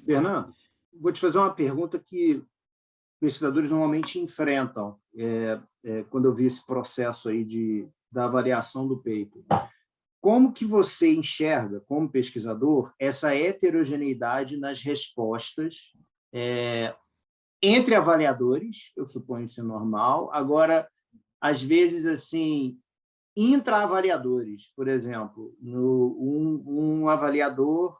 Fernando, vou te fazer uma pergunta que pesquisadores normalmente enfrentam quando eu vi esse processo aí da avaliação do paper. Como que você enxerga, como pesquisador, essa heterogeneidade nas respostas entre avaliadores? Eu suponho isso é normal. Agora, às vezes, assim, intra-avaliadores, por exemplo, um avaliador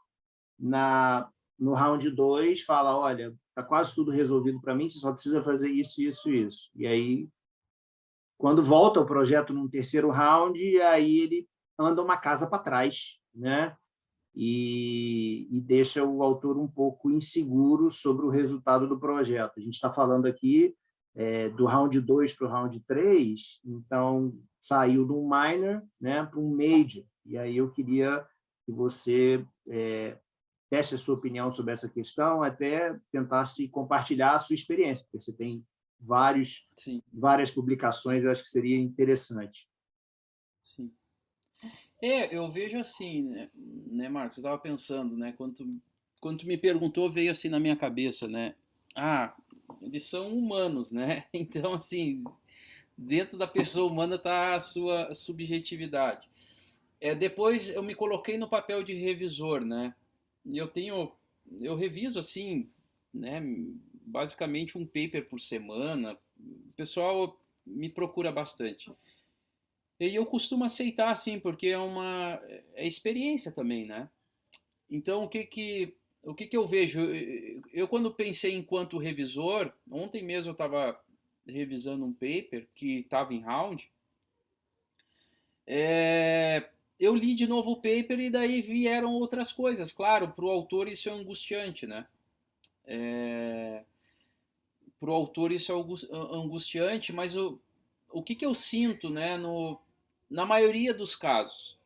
no round 2 fala, olha, está quase tudo resolvido para mim, você só precisa fazer isso, isso, isso. E aí, quando volta o projeto num terceiro round, aí ele anda uma casa para trás, né? E deixa o autor um pouco inseguro sobre o resultado do projeto. A gente está falando aqui do round 2 para o round 3, então saiu de um minor, né, para um major. E aí eu queria que você desse a sua opinião sobre essa questão, até tentasse compartilhar a sua experiência, porque você tem Sim, várias publicações, eu acho que seria interessante. sim. Eu vejo assim, né, Marcos? Eu estava pensando, né? Quando tu me perguntou, veio assim na minha cabeça, né? Ah, eles são humanos, né? Então, assim, dentro da pessoa humana está a sua subjetividade. Depois eu me coloquei no papel de revisor, né? E eu reviso assim, né? Basicamente um paper por semana. O pessoal me procura bastante. E eu costumo aceitar, assim, porque é experiência também, né? Então, o que que eu vejo? Eu, quando pensei enquanto revisor, ontem mesmo eu estava revisando um paper que estava em round, eu li de novo o paper e daí vieram outras coisas. Claro, para o autor isso é angustiante, né? Para o autor isso é angustiante, mas o que eu sinto, né, na maioria dos casos,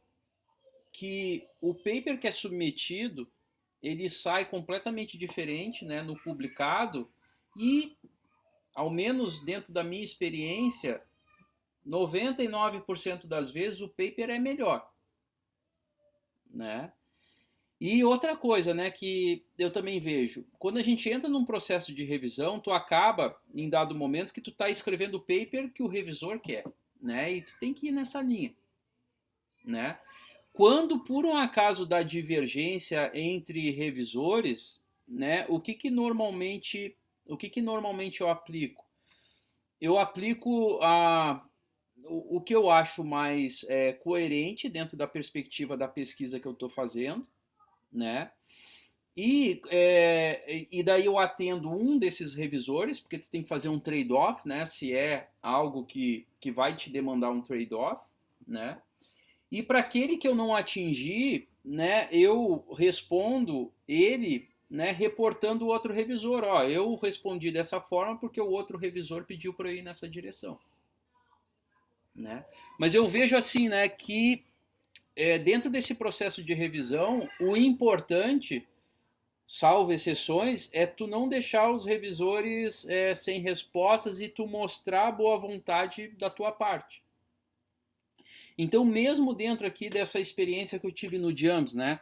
que o paper que é submetido ele sai completamente diferente, né, no publicado e, ao menos dentro da minha experiência, 99% das vezes o paper é melhor, né? E outra coisa, né, que eu também vejo, quando a gente entra num processo de revisão, tu acaba, em dado momento, que tu está escrevendo o paper que o revisor quer, né, e tu tem que ir nessa linha, né? Quando por um acaso dá divergência entre revisores, né, o que que normalmente eu aplico? Eu aplico o que eu acho mais coerente dentro da perspectiva da pesquisa que eu estou fazendo, né? E daí eu atendo um desses revisores, porque tu tem que fazer um trade-off, né? Se é algo que vai te demandar um trade-off, né? E para aquele que eu não atingi, né, eu respondo ele, né, reportando o outro revisor. Ó, eu respondi dessa forma porque o outro revisor pediu para eu ir nessa direção, né? Mas eu vejo assim, né, que dentro desse processo de revisão, o importante, salvo exceções, é tu não deixar os revisores sem respostas e tu mostrar a boa vontade da tua parte. Então, mesmo dentro aqui dessa experiência que eu tive no JAMS, né?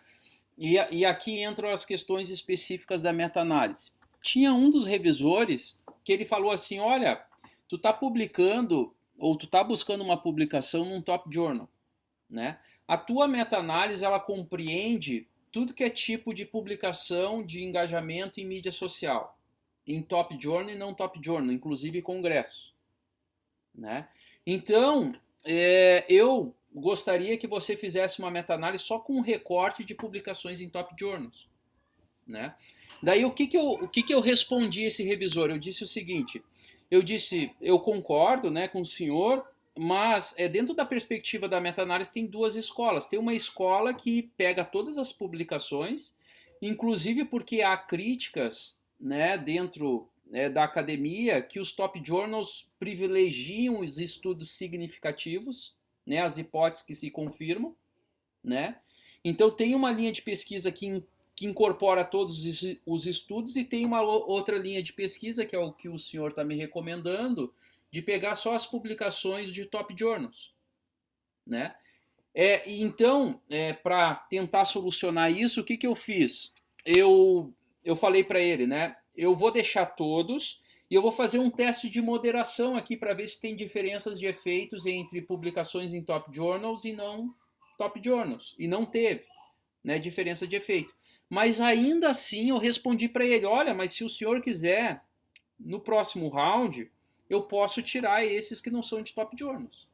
E aqui entram as questões específicas da meta-análise. Tinha um dos revisores que ele falou assim, olha, tu tá publicando ou tu tá buscando uma publicação num top journal, né? A tua meta-análise ela compreende tudo que é tipo de publicação de engajamento em mídia social, em top journal e não top journal, inclusive congresso, né? Então, eu gostaria que você fizesse uma meta-análise só com um recorte de publicações em top journals, né? Daí o que que eu respondi a esse revisor? Eu disse o seguinte, eu concordo, né, com o senhor, mas dentro da perspectiva da meta-análise tem duas escolas. Tem uma escola que pega todas as publicações, inclusive porque há críticas, né, dentro da academia que os top journals privilegiam os estudos significativos, né, as hipóteses que se confirmam, né? Então tem uma linha de pesquisa que incorpora todos os estudos e tem uma outra linha de pesquisa, que é o que o senhor está me recomendando, de pegar só as publicações de top journals, né? Então, para tentar solucionar isso, o que eu fiz? Eu eu falei para ele, né? Eu vou deixar todos e eu vou fazer um teste de moderação aqui para ver se tem diferenças de efeitos entre publicações em top journals e não top journals. E não teve, né, diferença de efeito. Mas ainda assim eu respondi para ele, olha, mas se o senhor quiser, no próximo round, eu posso tirar esses que não são de top journals.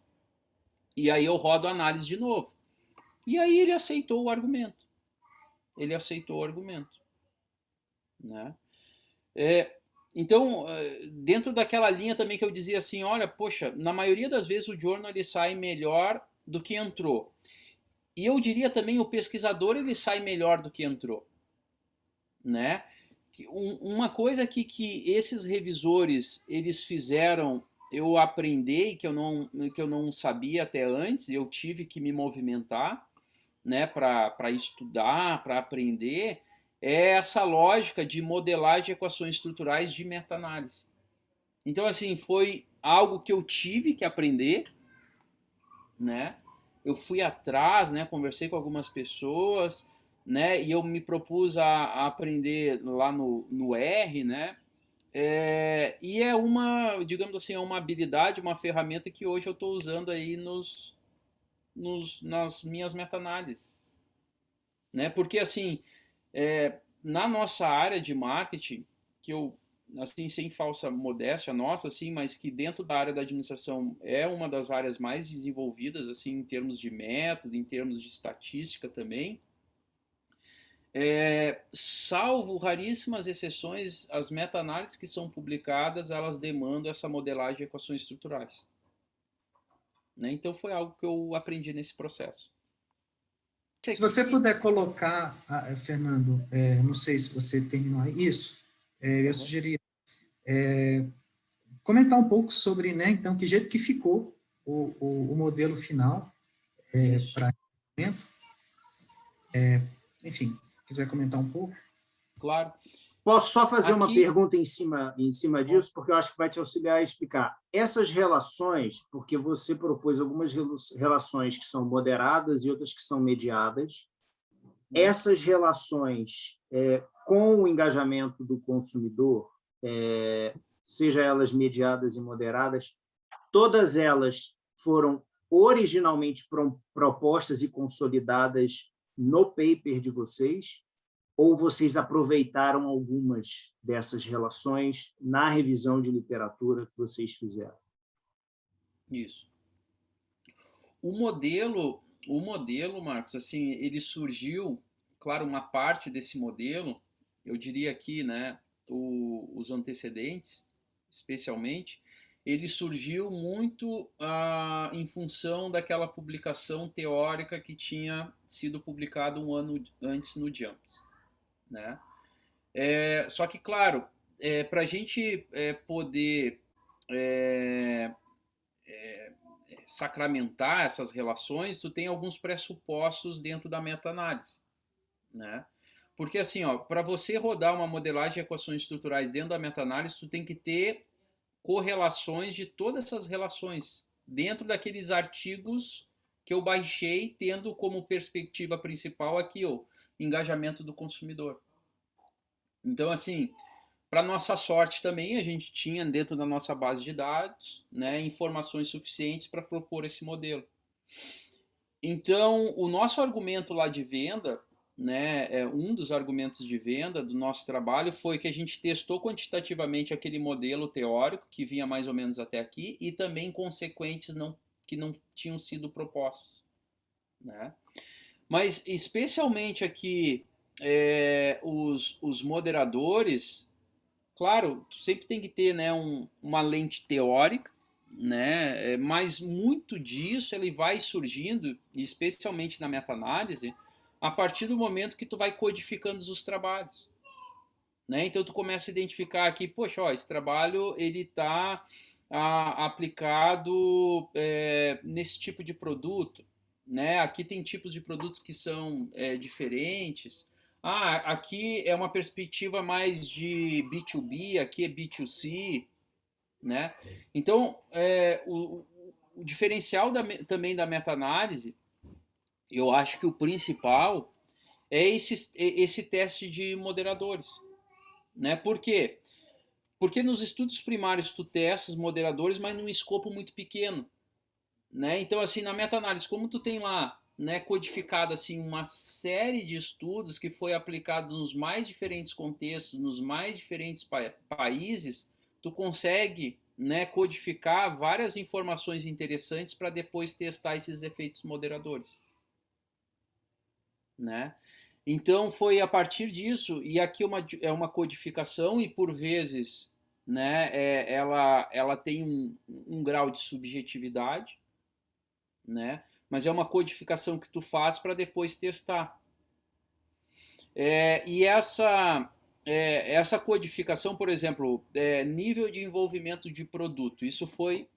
E aí eu rodo a análise de novo. E aí ele aceitou o argumento. Ele aceitou o argumento, né? Então, dentro daquela linha também que eu dizia assim, olha, poxa, na maioria das vezes o journal ele sai melhor do que entrou. E eu diria também o pesquisador ele sai melhor do que entrou, né? Uma coisa que esses revisores eles fizeram eu aprender que eu não sabia até antes, eu tive que me movimentar, né, para estudar, para aprender, é essa lógica de modelagem de equações estruturais de meta-análise. Então, assim, foi algo que eu tive que aprender, né? Eu fui atrás, né? Conversei com algumas pessoas, né? E eu me propus a aprender lá no R, né? E é uma, digamos assim, é uma habilidade, uma ferramenta que hoje eu estou usando aí nas minhas meta-análises, né? Porque assim, na nossa área de marketing, que eu, assim, sem falsa modéstia nossa, assim, mas que dentro da área da administração é uma das áreas mais desenvolvidas, assim, em termos de método, em termos de estatística também, salvo raríssimas exceções, as meta-análises que são publicadas, elas demandam essa modelagem de equações estruturais, né? Então foi algo que eu aprendi nesse processo. Se você puder colocar, Fernando, não sei se você terminou isso, eu sugeria comentar um pouco sobre, né, então, que jeito que ficou o modelo final para enfim, se quiser comentar um pouco. Claro. Posso só fazer uma pergunta em cima disso, porque eu acho que vai te auxiliar a explicar. Essas relações, porque você propôs algumas relações que são moderadas e outras que são mediadas, essas relações com o engajamento do consumidor, seja elas mediadas e moderadas, todas elas foram originalmente propostas e consolidadas no paper de vocês, ou vocês aproveitaram algumas dessas relações na revisão de literatura que vocês fizeram? Isso. O modelo, Marcos, assim, ele surgiu, claro, uma parte desse modelo, eu diria aqui, né, os antecedentes, especialmente, ele surgiu muito em função daquela publicação teórica que tinha sido publicada um ano antes no JAMPS, né? Só que, claro, para a gente poder sacramentar essas relações, tu tem alguns pressupostos dentro da meta-análise, né? Porque assim, ó, para você rodar uma modelagem de equações estruturais dentro da meta-análise, tu tem que ter correlações de todas essas relações dentro daqueles artigos que eu baixei, tendo como perspectiva principal aqui o engajamento do consumidor. Então, assim, para nossa sorte também, a gente tinha dentro da nossa base de dados, né, informações suficientes para propor esse modelo. Então, o nosso argumento lá de venda, né, um dos argumentos de venda do nosso trabalho foi que a gente testou quantitativamente aquele modelo teórico que vinha mais ou menos até aqui e também consequentes que não tinham sido propostos, né? Mas especialmente aqui os moderadores, claro, tu sempre tem que ter, né, uma lente teórica, né, mas muito disso ele vai surgindo, especialmente na meta-análise, a partir do momento que tu vai codificando os trabalhos, né? Então tu começa a identificar aqui, poxa, ó, esse trabalho ele está aplicado nesse tipo de produto, né? Aqui tem tipos de produtos que são diferentes. Aqui é uma perspectiva mais de B2B, aqui é B2C, né? Então, o diferencial também da meta-análise, eu acho que o principal é esse teste de moderadores, né? Por quê? Porque nos estudos primários tu testas moderadores, mas num escopo muito pequeno, né? Então, assim, na meta-análise, como tu tem lá, né, codificado assim uma série de estudos que foi aplicado nos mais diferentes contextos, nos mais diferentes países, tu consegue, né, codificar várias informações interessantes para depois testar esses efeitos moderadores, né? Então foi a partir disso, e aqui é uma codificação e por vezes, né, ela tem um grau de subjetividade, né? Mas é uma codificação que tu faz para depois testar. E essa codificação, por exemplo, nível de envolvimento de produto, isso foi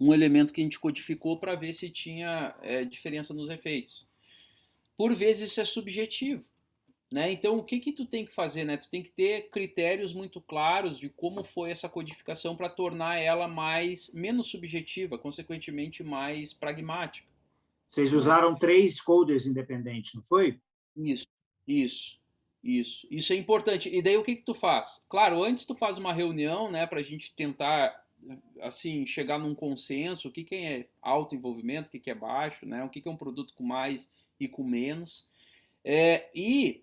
um elemento que a gente codificou para ver se tinha diferença nos efeitos. Por vezes isso é subjetivo, né? Então o que tu tem que fazer, né? Tu tem que ter critérios muito claros de como foi essa codificação para tornar ela menos subjetiva, consequentemente mais pragmática. Vocês usaram 3 coders independentes, não foi? Isso, isso, isso. Isso é importante. E daí o que tu faz? Claro, antes tu faz uma reunião, né, para a gente tentar assim chegar num consenso, o que é alto envolvimento, o que é baixo, né? O que é um produto com mais e com menos. E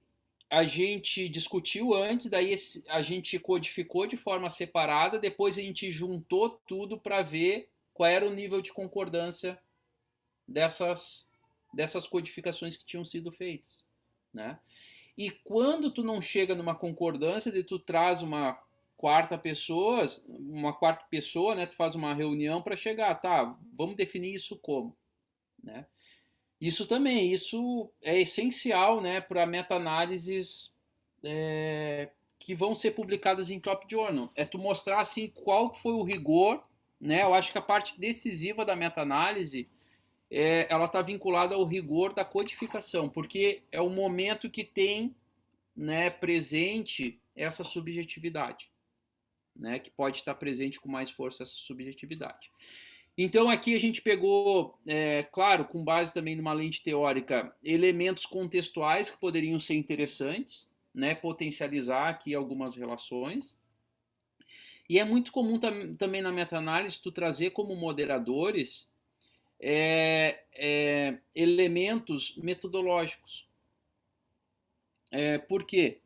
a gente discutiu antes, daí a gente codificou de forma separada, depois a gente juntou tudo para ver qual era o nível de concordância dessas codificações que tinham sido feitas, né? E quando tu não chega numa concordância, tu traz uma quarta pessoa, né? Tu faz uma reunião para chegar, tá? Vamos definir isso como, né? Isso é essencial, né, para meta-análises que vão ser publicadas em Top Journal. É tu mostrar assim qual foi o rigor, né? Eu acho que a parte decisiva da meta-análise ela está vinculada ao rigor da codificação, porque é o momento que tem, né, presente essa subjetividade, né, que pode estar presente com mais força essa subjetividade. Então aqui a gente pegou, claro, com base também numa lente teórica, elementos contextuais que poderiam ser interessantes, né, potencializar aqui algumas relações. E é muito comum também na meta-análise tu trazer como moderadores elementos metodológicos. Por quê?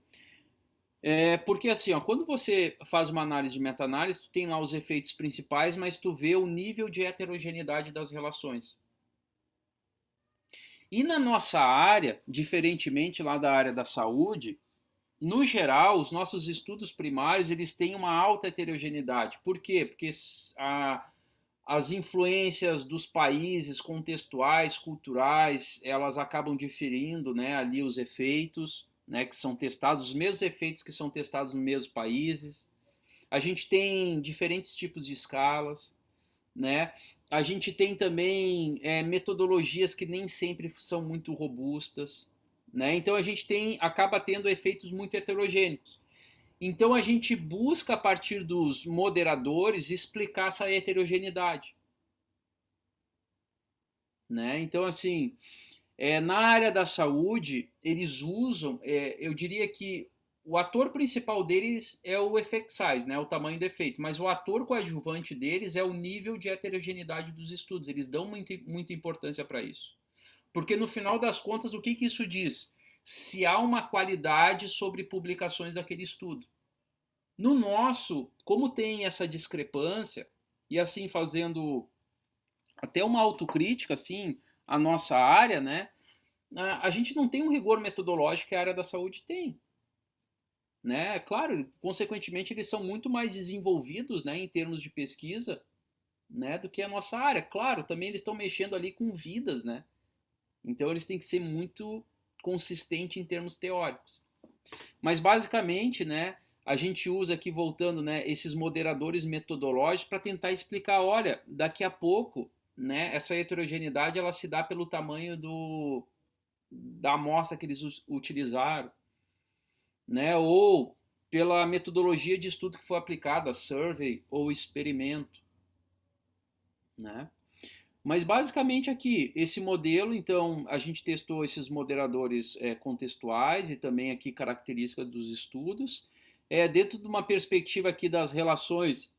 Porque assim, ó, quando você faz uma análise de meta-análise, tu tem lá os efeitos principais, mas tu vê o nível de heterogeneidade das relações. E na nossa área, diferentemente lá da área da saúde, no geral, os nossos estudos primários eles têm uma alta heterogeneidade. Por quê? Porque as influências dos países contextuais, culturais, elas acabam diferindo, né, ali os efeitos, né, que são testados, os mesmos efeitos que são testados nos mesmos países. A gente tem diferentes tipos de escalas, né? A gente tem também metodologias que nem sempre são muito robustas, né? Então a gente acaba tendo efeitos muito heterogêneos. Então a gente busca, a partir dos moderadores, explicar essa heterogeneidade, né? Então, assim, na área da saúde, eles usam, eu diria que o ator principal deles é o effect size, né? O tamanho do efeito, mas o ator coadjuvante deles é o nível de heterogeneidade dos estudos. Eles dão muita importância para isso. Porque no final das contas, o que isso diz? Se há uma qualidade sobre publicações daquele estudo. No nosso, como tem essa discrepância, e assim fazendo até uma autocrítica, assim, a nossa área, né? A gente não tem um rigor metodológico que a área da saúde tem. Né? Claro, consequentemente, eles são muito mais desenvolvidos, né, em termos de pesquisa, né, do que a nossa área. Claro, também eles estão mexendo ali com vidas, né? Então eles têm que ser muito consistentes em termos teóricos. Mas basicamente, né, a gente usa aqui, voltando, né, esses moderadores metodológicos para tentar explicar, olha, daqui a pouco, né, essa heterogeneidade ela se dá pelo tamanho da amostra que eles utilizaram, né, ou pela metodologia de estudo que foi aplicada, survey ou experimento, né? Mas basicamente aqui, esse modelo, então, a gente testou esses moderadores contextuais e também aqui características dos estudos. Dentro de uma perspectiva aqui das relações,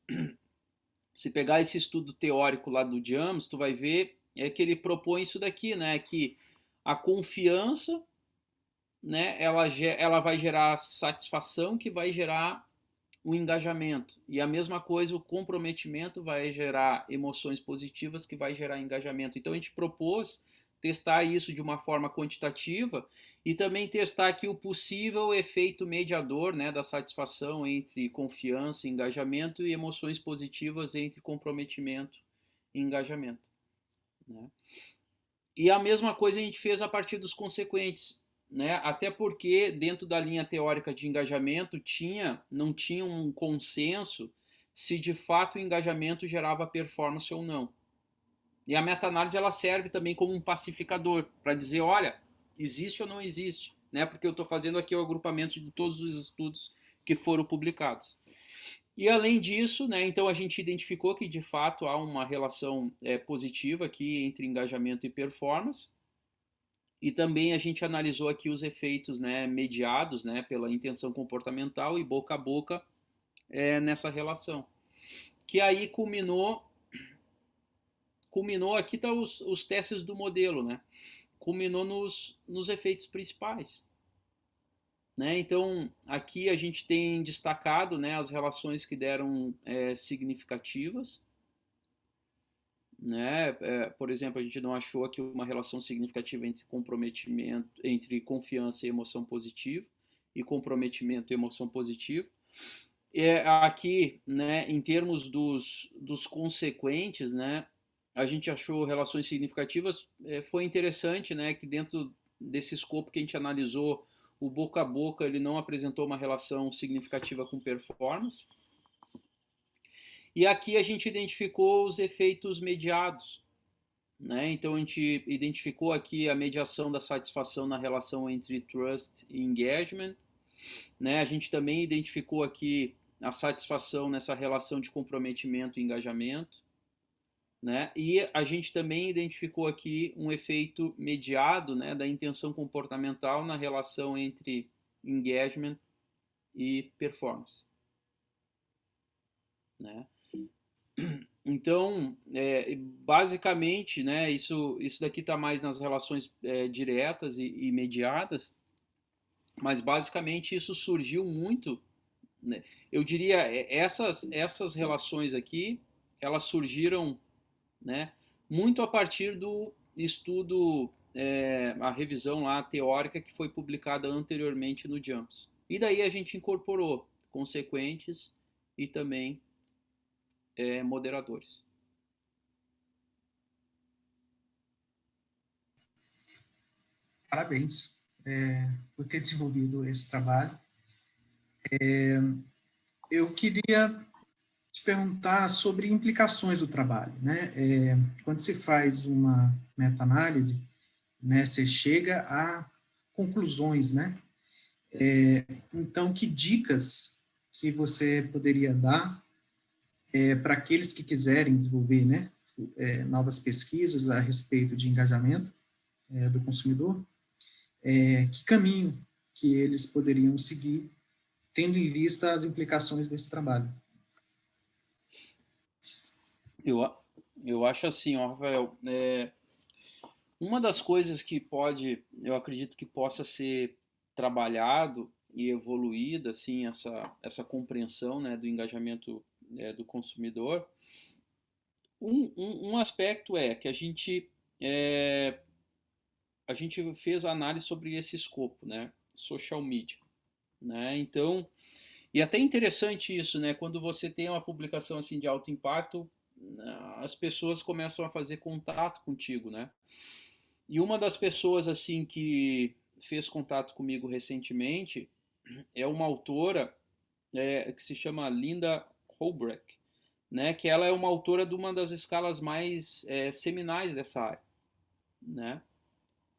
se pegar esse estudo teórico lá do James, tu vai ver que ele propõe isso daqui, né? Que a confiança, né, ela vai gerar satisfação, que vai gerar o engajamento. E a mesma coisa, o comprometimento vai gerar emoções positivas, que vai gerar engajamento. Então a gente propôs testar isso de uma forma quantitativa e também testar aqui o possível efeito mediador, né, da satisfação entre confiança, engajamento e emoções positivas entre comprometimento e engajamento, né? E a mesma coisa a gente fez a partir dos consequentes, né? Até porque dentro da linha teórica de engajamento não tinha um consenso se de fato o engajamento gerava performance ou não. E a meta-análise ela serve também como um pacificador para dizer, olha, existe ou não existe, né? Porque eu estou fazendo aqui o agrupamento de todos os estudos que foram publicados. E além disso, né, então a gente identificou que de fato há uma relação positiva aqui entre engajamento e performance. E também a gente analisou aqui os efeitos, né, mediados, né, pela intenção comportamental e boca a boca nessa relação. Que aí culminou aqui tá os testes do modelo, né? Culminou nos efeitos principais. Né? Então, aqui a gente tem destacado, né, as relações que deram significativas. Né? Por exemplo, a gente não achou aqui uma relação significativa entre comprometimento, entre confiança e emoção positiva, e comprometimento e emoção positiva. Aqui, né, em termos dos consequentes, né, a gente achou relações significativas. Foi interessante, né, que dentro desse escopo que a gente analisou, o boca a boca ele não apresentou uma relação significativa com performance. E aqui a gente identificou os efeitos mediados, né? Então a gente identificou aqui a mediação da satisfação na relação entre trust e engagement, né? A gente também identificou aqui a satisfação nessa relação de comprometimento e engajamento, né? E a gente também identificou aqui um efeito mediado, né, da intenção comportamental na relação entre engagement e performance, né? Então, basicamente, né, isso daqui está mais nas relações diretas e imediatas, mas basicamente isso surgiu muito, né? Eu diria, essas relações aqui, elas surgiram, né, muito a partir do estudo, a revisão lá teórica que foi publicada anteriormente no JAMS. E daí a gente incorporou consequentes e também moderadores. Parabéns por ter desenvolvido esse trabalho. Eu queria te perguntar sobre implicações do trabalho, né? Quando se faz uma meta-análise, né, você chega a conclusões, né? Então, que dicas que você poderia dar para aqueles que quiserem desenvolver, né, novas pesquisas a respeito de engajamento do consumidor? Que caminho que eles poderiam seguir, tendo em vista as implicações desse trabalho? Eu acho assim, ó, Rafael, uma das coisas que eu acredito que possa ser trabalhado e evoluído, assim, essa compreensão, né, do engajamento do consumidor. Um aspecto é que a gente fez a análise sobre esse escopo, né, social media, né, então, e até interessante isso, né, quando você tem uma publicação assim de alto impacto, as pessoas começam a fazer contato contigo, né, e uma das pessoas assim que fez contato comigo recentemente é uma autora que se chama Linda Holbrook, né? Que ela é uma autora de uma das escalas mais seminais dessa área, né?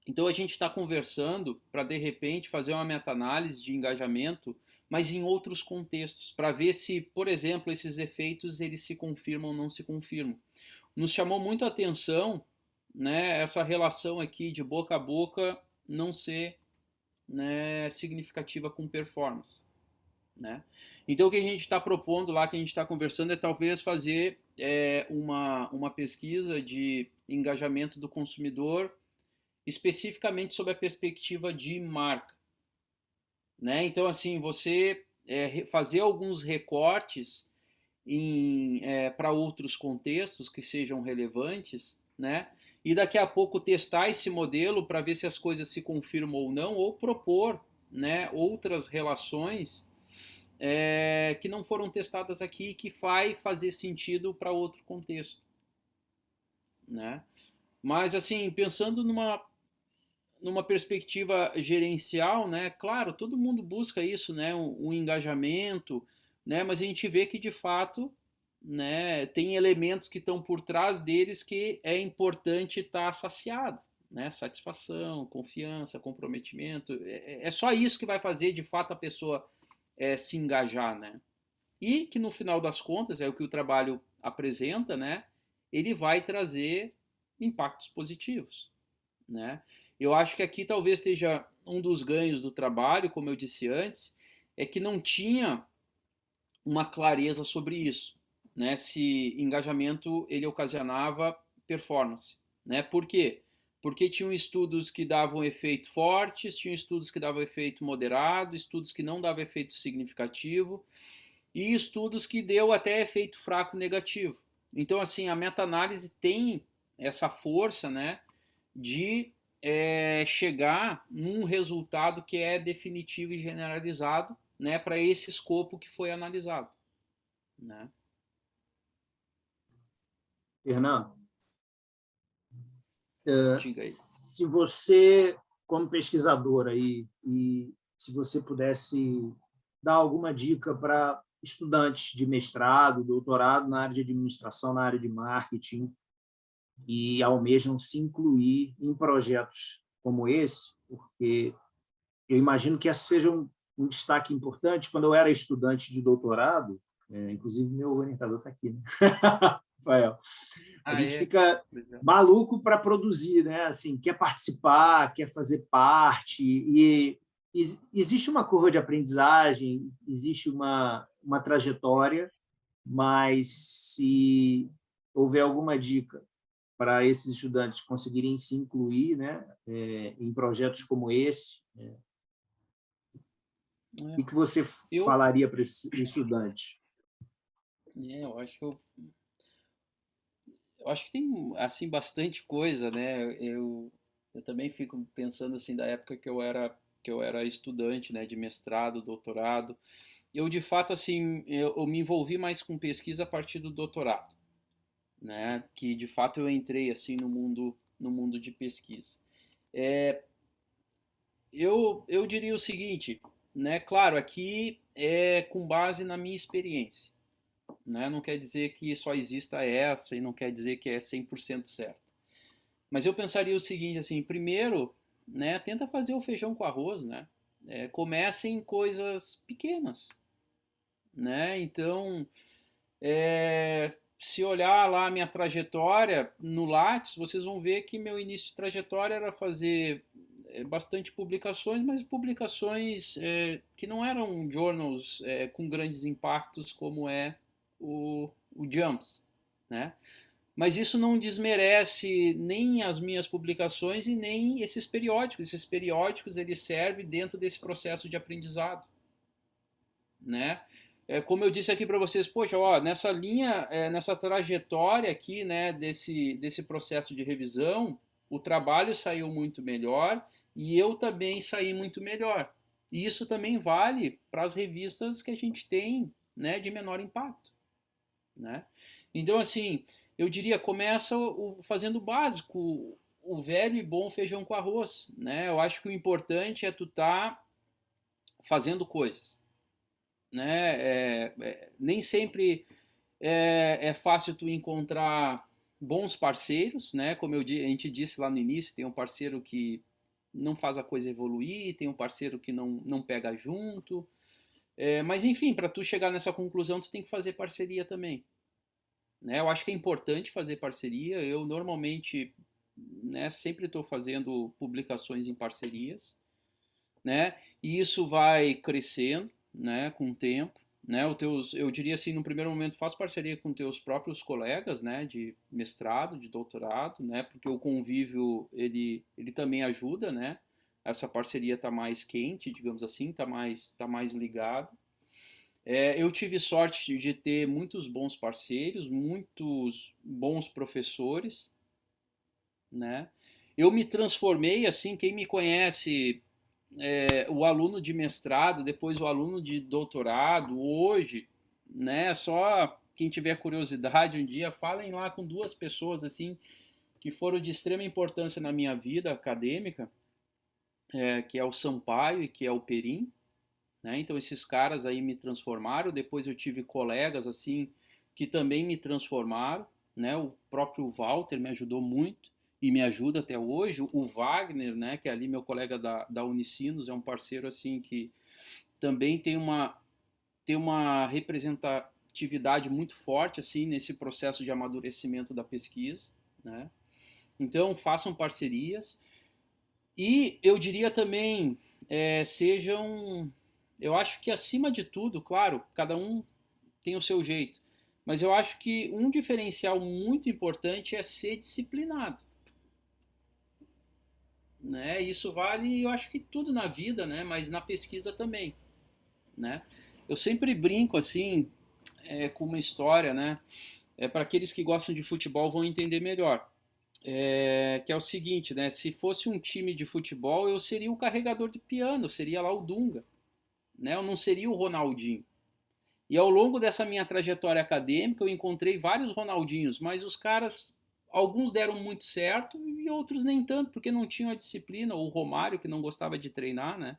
Então a gente está conversando para de repente fazer uma meta-análise de engajamento, mas em outros contextos, para ver se, por exemplo, esses efeitos eles se confirmam ou não se confirmam. Nos chamou muito a atenção, né, essa relação aqui de boca a boca não ser, né, significativa com performance, né? Então, o que a gente está propondo lá, que a gente está conversando, é talvez fazer uma pesquisa de engajamento do consumidor especificamente sob a perspectiva de marca, né? Então, assim, você fazer alguns recortes para outros contextos que sejam relevantes, né? E daqui a pouco testar esse modelo para ver se as coisas se confirmam ou não, ou propor, né, outras relações que não foram testadas aqui, que vai fazer sentido para outro contexto, né? Mas, assim, pensando numa perspectiva gerencial, né? Claro, todo mundo busca isso, né? Um engajamento, né? Mas a gente vê que de fato, né? Tem elementos que estão por trás deles que é importante estar saciado, né? Satisfação, confiança, comprometimento. É só isso que vai fazer de fato a pessoa se engajar, né? E que no final das contas é o que o trabalho apresenta, né? Ele vai trazer impactos positivos, né? Eu acho que aqui talvez esteja um dos ganhos do trabalho, como eu disse antes, é que não tinha uma clareza sobre isso, né? Se engajamento ele ocasionava performance, né? Por quê? Porque tinham estudos que davam efeito fortes, tinham estudos que davam efeito moderado, estudos que não davam efeito significativo e estudos que deu até efeito fraco negativo. Então, assim, a meta-análise tem essa força, né, de chegar num resultado que é definitivo e generalizado, né, para esse escopo que foi analisado, né? Fernando, Diga aí. se você, como pesquisador aí, e se você pudesse dar alguma dica para estudantes de mestrado, doutorado na área de administração, na área de marketing, e almejam se incluir em projetos como esse, porque eu imagino que esse seja um destaque importante. Quando eu era estudante de doutorado, inclusive meu orientador está aqui, né? Rafael, a Ah, gente é? fica maluco para produzir, né? Assim, quer participar, quer fazer parte, e existe uma curva de aprendizagem, existe uma trajetória, mas se houver alguma dica para esses estudantes conseguirem se incluir, né, em projetos como esse, o que você Eu, falaria para esse estudante? eu acho que tem assim bastante coisa, né? Eu também fico pensando assim da época que eu era estudante, né, de mestrado, doutorado. Eu de fato assim, eu me envolvi mais com pesquisa a partir do doutorado, né? Que de fato eu entrei assim no mundo de pesquisa. Eu diria o seguinte, né? Claro, aqui é com base na minha experiência, né? Não quer dizer que só exista essa e não quer dizer que é 100% certo. Mas eu pensaria o seguinte, assim, primeiro, né? Tenta fazer o feijão com arroz, né? Comece em coisas pequenas, né? Então, se olhar lá a minha trajetória no Lattes, vocês vão ver que meu início de trajetória era fazer bastante publicações, mas publicações que não eram journals com grandes impactos como é o Jumps, né? Mas isso não desmerece nem as minhas publicações e nem esses periódicos. Esses periódicos eles servem dentro desse processo de aprendizado, né? Como eu disse aqui para vocês, poxa, ó, nessa linha, nessa trajetória aqui, né, desse processo de revisão, o trabalho saiu muito melhor e eu também saí muito melhor. E isso também vale para as revistas que a gente tem, né, de menor impacto, né? Então, assim, eu diria, começa fazendo o básico, o velho e bom feijão com arroz, né? Eu acho que o importante é tu tá fazendo coisas, né? Nem sempre é fácil tu encontrar bons parceiros, né? Como a gente disse lá no início, tem um parceiro que não faz a coisa evoluir, tem um parceiro que não pega junto. Mas enfim, para tu chegar nessa conclusão, tu tem que fazer parceria também, né? Eu acho que é importante fazer parceria. Eu normalmente, né, sempre estou fazendo publicações em parcerias, né? E isso vai crescendo, né, com o tempo, né, eu diria assim, no primeiro momento, faz parceria com teus próprios colegas, né, de mestrado, de doutorado, né, porque o convívio, ele também ajuda, né, essa parceria tá mais quente, digamos assim, tá mais ligado. Eu tive sorte de ter muitos bons parceiros, muitos bons professores, né, eu me transformei, assim, quem me conhece, o aluno de mestrado, depois o aluno de doutorado, hoje, né? Só quem tiver curiosidade um dia, falem lá com duas pessoas assim que foram de extrema importância na minha vida acadêmica, que é o Sampaio e que é o Perim, né? Então esses caras aí me transformaram. Depois eu tive colegas assim que também me transformaram, né? O próprio Walter me ajudou muito e me ajuda até hoje. O Wagner, né? Que é ali meu colega da Unicinos, é um parceiro assim que também tem uma representatividade muito forte assim nesse processo de amadurecimento da pesquisa, né? Então façam parcerias e eu diria também sejam, eu acho que acima de tudo, claro, cada um tem o seu jeito, mas eu acho que um diferencial muito importante é ser disciplinado, né? Isso vale, eu acho que tudo na vida, né? Mas na pesquisa também, né? Eu sempre brinco assim com uma história, né? Para aqueles que gostam de futebol vão entender melhor. Que é o seguinte, né? Se fosse um time de futebol, eu seria o carregador de piano, eu seria lá o Dunga, né? Eu não seria o Ronaldinho. E ao longo dessa minha trajetória acadêmica, eu encontrei vários Ronaldinhos, mas os caras, alguns deram muito certo e outros nem tanto, porque não tinham a disciplina, ou o Romário, que não gostava de treinar, né?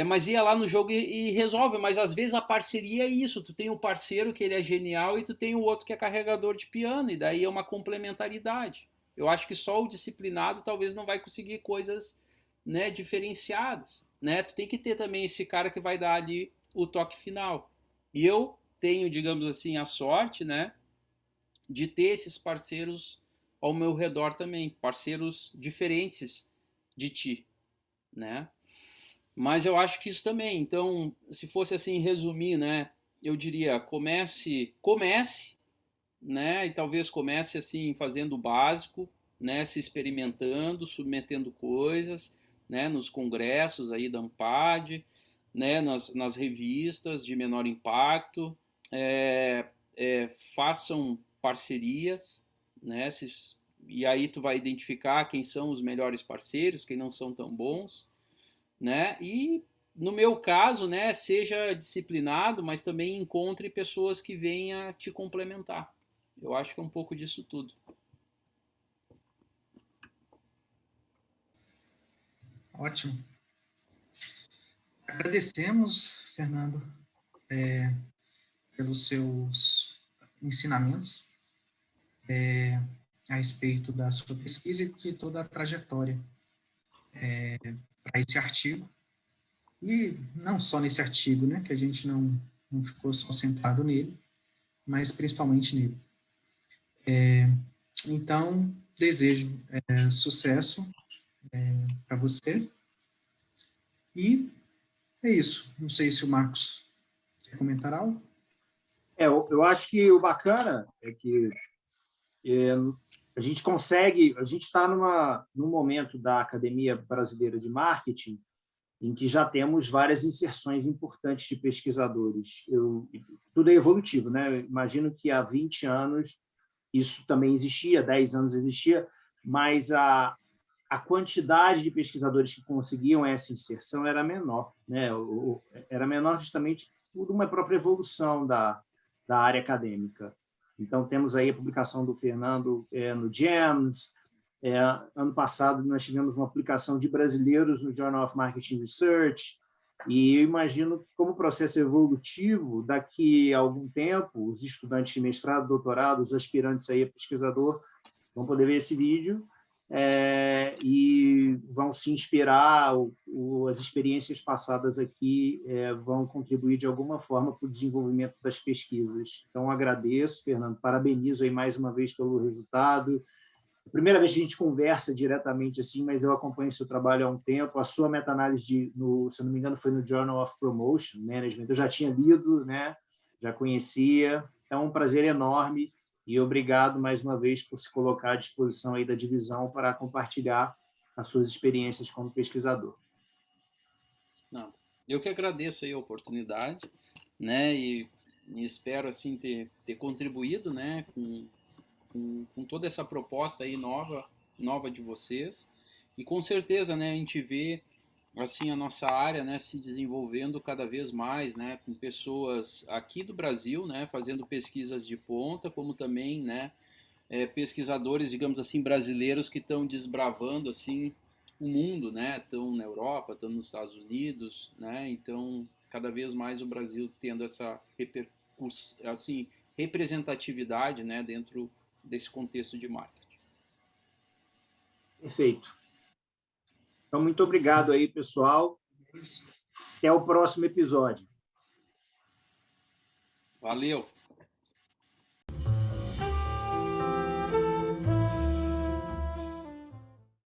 Mas ia lá no jogo e resolve, mas às vezes a parceria é isso, tu tem um parceiro que ele é genial e tu tem o outro que é carregador de piano, e daí é uma complementaridade. Eu acho que só o disciplinado talvez não vai conseguir coisas, né, diferenciadas, né? Tu tem que ter também esse cara que vai dar ali o toque final. E eu tenho, digamos assim, a sorte, né, de ter esses parceiros ao meu redor também, parceiros diferentes de ti, né? Mas eu acho que isso também. Então, se fosse assim resumir, né, eu diria comece, né, e talvez comece assim fazendo o básico, né, se experimentando, submetendo coisas, né, nos congressos aí da AMPAD, né, nas revistas de menor impacto, façam parcerias, né, e aí tu vai identificar quem são os melhores parceiros, quem não são tão bons, né? E no meu caso, né, seja disciplinado, mas também encontre pessoas que venham te complementar. Eu acho que é um pouco disso tudo. Ótimo. Agradecemos, Fernando, pelos seus ensinamentos a respeito da sua pesquisa e de toda a trajetória para esse artigo. E não só nesse artigo, né, que a gente não ficou só centrado nele, mas principalmente nele. Então, desejo sucesso para você. E é isso. Não sei se o Marcos quer comentar algo. Eu acho que o bacana é que a gente está num momento da Academia Brasileira de Marketing em que já temos várias inserções importantes de pesquisadores. Tudo é evolutivo, né? Eu imagino que há 20 anos isso também existia, 10 anos existia, mas a quantidade de pesquisadores que conseguiam essa inserção era menor, né? Era menor justamente por uma própria evolução da área acadêmica. Então, temos aí a publicação do Fernando no GEMS. Ano passado, nós tivemos uma publicação de brasileiros no Journal of Marketing Research, e eu imagino que, como processo evolutivo, daqui a algum tempo, os estudantes de mestrado, doutorado, os aspirantes aí a pesquisador, vão poder ver esse vídeo e vão se inspirar, as experiências passadas aqui vão contribuir de alguma forma para o desenvolvimento das pesquisas. Então, agradeço, Fernando, parabenizo aí mais uma vez pelo resultado, Primeira vez que a gente conversa diretamente assim, mas eu acompanho seu trabalho há um tempo. A sua meta-análise, se eu não me engano, foi no Journal of Promotion Management. Eu já tinha lido, né? Já conhecia. Então, um prazer enorme e obrigado mais uma vez por se colocar à disposição aí da divisão para compartilhar as suas experiências como pesquisador. Não, eu que agradeço aí a oportunidade, né? E espero assim ter contribuído, né? Com toda essa proposta aí nova de vocês. E com certeza, né, a gente vê assim a nossa área, né, se desenvolvendo cada vez mais, né, com pessoas aqui do Brasil, né, fazendo pesquisas de ponta, como também, né, pesquisadores, digamos assim, brasileiros que estão desbravando assim o mundo, né, estão na Europa, estão nos Estados Unidos, né, então cada vez mais o Brasil tendo essa assim, representatividade, né, dentro desse contexto de marketing. Perfeito. Então, muito obrigado aí, pessoal. Até o próximo episódio. Valeu!